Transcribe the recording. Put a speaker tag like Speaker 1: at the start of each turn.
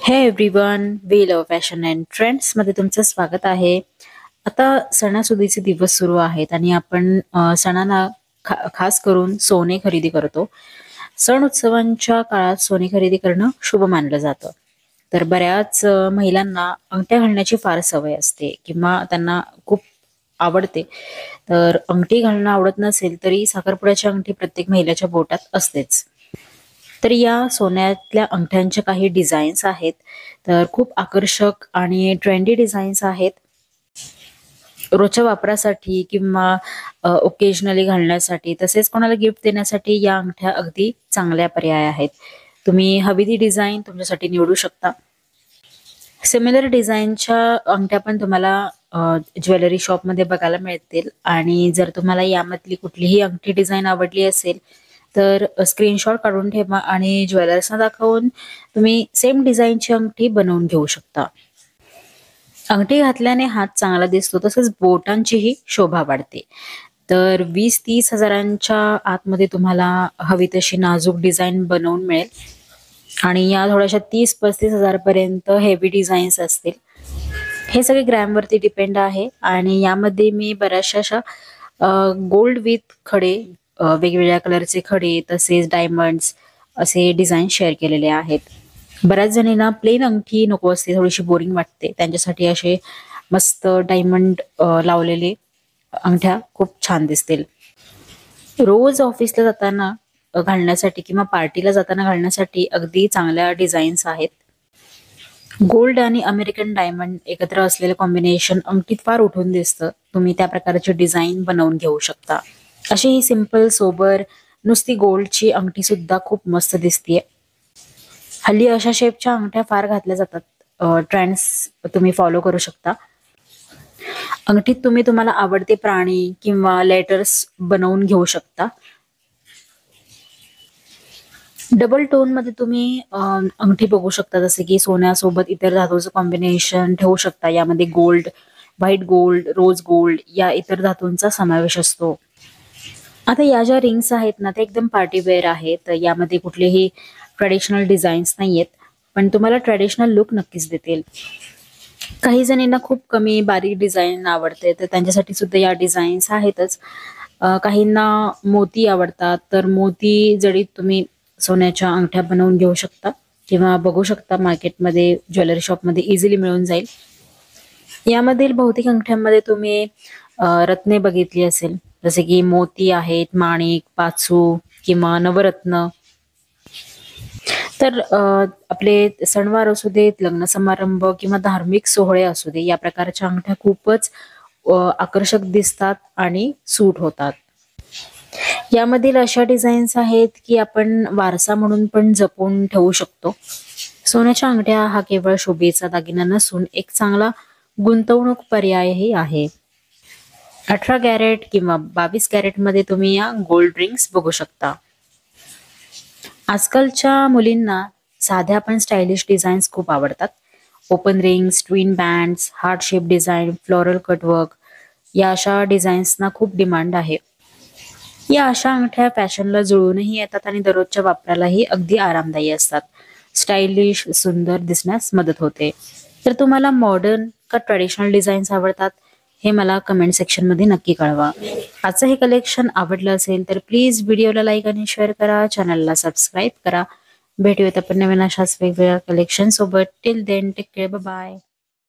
Speaker 1: हे everyone, we love fashion and trends मध्ये तुमचं स्वागत आहे. आता सणासुदीचे दिवस सुरू आहेत आणि आपण सणांना खास करून सोने खरेदी करतो. सण उत्सवांच्या काळात सोने खरेदी करणं शुभ मानलं जातं. तर बऱ्याच महिलांना अंगठ्या घालण्याची फार सवय असते किंवा त्यांना खूप आवडते. तर अंगठी घालणं आवडत नसेल तरी साखरपुड्याची अंगठी प्रत्येक महिलेच्या बोटात असतेच. तर या सोन्यातल्या अंगठ्यांच्या काही डिझाईन्स आहेत. तर खूप आकर्षक आणि ट्रेंडी डिझाईन्स आहेत. रोजच्या वापरासाठी किंवा ओकेजनली घालण्यासाठी तसेच कोणाला गिफ्ट देण्यासाठी या अंगठ्या अगदी चांगल्या पर्याय आहेत. तुम्ही हवी ती डिझाईन तुमच्यासाठी निवडू शकता. सिमिलर डिझाईनच्या अंगठ्या पण तुम्हाला ज्वेलरी शॉपमध्ये बघायला मिळतील आणि जर तुम्हाला यामधली कुठलीही अंगठी डिझाईन आवडली असेल तर स्क्रीनशॉट काढून ठेवा आणि ज्वेलर्सना दाखवून तुम्ही सेम डिझाईनची अंगठी बनवून घेऊ शकता. अंगठी घातल्याने हात चांगला दिसतो तसेच बोटांचीही शोभा वाढते. तर 20-30 हजारांच्या आतमध्ये तुम्हाला हवी तशी नाजूक डिझाईन बनवून मिळेल आणि या थोड्याशा 30-35 हजारपर्यंत हेवी डिझाईन्स असतील. हे सगळे ग्रॅमवरती डिपेंड आहे आणि यामध्ये मी बऱ्याचशा अशा गोल्ड विथ खडे, वेगवेगळ्या कलरचे खडे तसेच डायमंड्स असे डिझाईन शेअर केलेले आहेत. बऱ्याच जणींना प्लेन अंगठी नको असते, थोडीशी बोरिंग वाटते, त्यांच्यासाठी असे मस्त डायमंड लावलेले अंगठ्या खूप छान दिसतील. रोज ऑफिसला जाताना घालण्यासाठी किंवा पार्टीला जाताना घालण्यासाठी अगदी चांगल्या डिझाईन्स आहेत. गोल्ड आणि अमेरिकन डायमंड एकत्र असलेलं कॉम्बिनेशन अंगठीत फार उठून दिसतं. तुम्ही त्या प्रकारचे डिझाईन बनवून घेऊ शकता. अशी ही सिंपल सोबर नुसती गोल्डची अंगठी सुद्धा खूप मस्त दिसतीये. हल्ली अशा शेपच्या अंगठ्या फार घातल्या जातात. ट्रेंड्स तुम्ही फॉलो करू शकता. अंगठीत तुम्ही तुम्हाला आवडते प्राणी किंवा लेटर्स बनवून घेऊ शकता. डबल टोन मध्ये तुम्ही अंगठी बघू शकता, जसे की सोन्यासोबत इतर धातूचं कॉम्बिनेशन ठेवू शकता. यामध्ये gold, white gold, rose gold या इतर धातूंचा समावेश असतो. आता या ज्या रिंग्स आहेत ना, ते एकदम पार्टी वेअर आहेत. यामध्ये कुठलेही ट्रेडिशनल डिझाईन्स नाहीयेत, पण तुम्हाला ट्रेडिशनल लुक नक्कीच देतील. काही जणींना खूप कमी बारीक डिझाईन आवडते, तर त्यांच्यासाठी सुद्धा या डिझाईन्स आहेतच. काहींना मोती आवडतात, तर मोती जडीत तुम्ही सोन्याच्या अंगठ्या बनवून घेऊ शकता किंवा बघू शकता मार्केटमध्ये, ज्वेलरी शॉपमध्ये इझिली मिळून जाईल. यामधील बहुतेक अंगठ्यांमध्ये तुम्ही रत्ने बघितली असेल, जसे की मोती आहेत, माणिक, पाचू किंवा नवरत्न. तर आपले सणवार असू देत, लग्न समारंभ किंवा धार्मिक सोहळे असू दे, या प्रकारच्या अंगठ्या खूपच आकर्षक दिसतात आणि सूट होतात. यामधील अशा डिझाईन्स आहेत की आपण वारसा म्हणून पण जपून ठेवू शकतो. सोन्याच्या अंगठ्या हा केवळ शोभेचा दागिना नसून एक चांगला गुंतवणूक पर्यायही आहे. 18 कॅरेट किंवा 22 कॅरेट मध्ये तुम्ही या गोल्ड रिंग्स बघू शकता. आजकालच्या मुलींना साध्या पण स्टायलिश डिझाईन्स खूप आवडतात. Open rings, twin bands, heart shape design, floral cutwork या अशा डिझाईन्सना खूप डिमांड आहे. या अशा अंगठ्या फॅशनला जुळूनही येतात आणि दररोजच्या वापरालाही अगदी आरामदायी असतात. स्टायलिश, सुंदर दिसण्यास मदत होते. तर तुम्हाला मॉडर्न का ट्रेडिशनल डिझाईन्स आवडतात हे मला कमेंट सेक्शन मध्ये नक्की कळवा. आजचं हे कलेक्शन आवडलं असेल तर प्लीज व्हिडिओला लाईक आणि शेअर करा, चॅनलला सबस्क्राईब करा. भेटूयात आपण नवीन अशाच वेगवेगळ्या कलेक्शन सोबत. Till then take care, bye bye.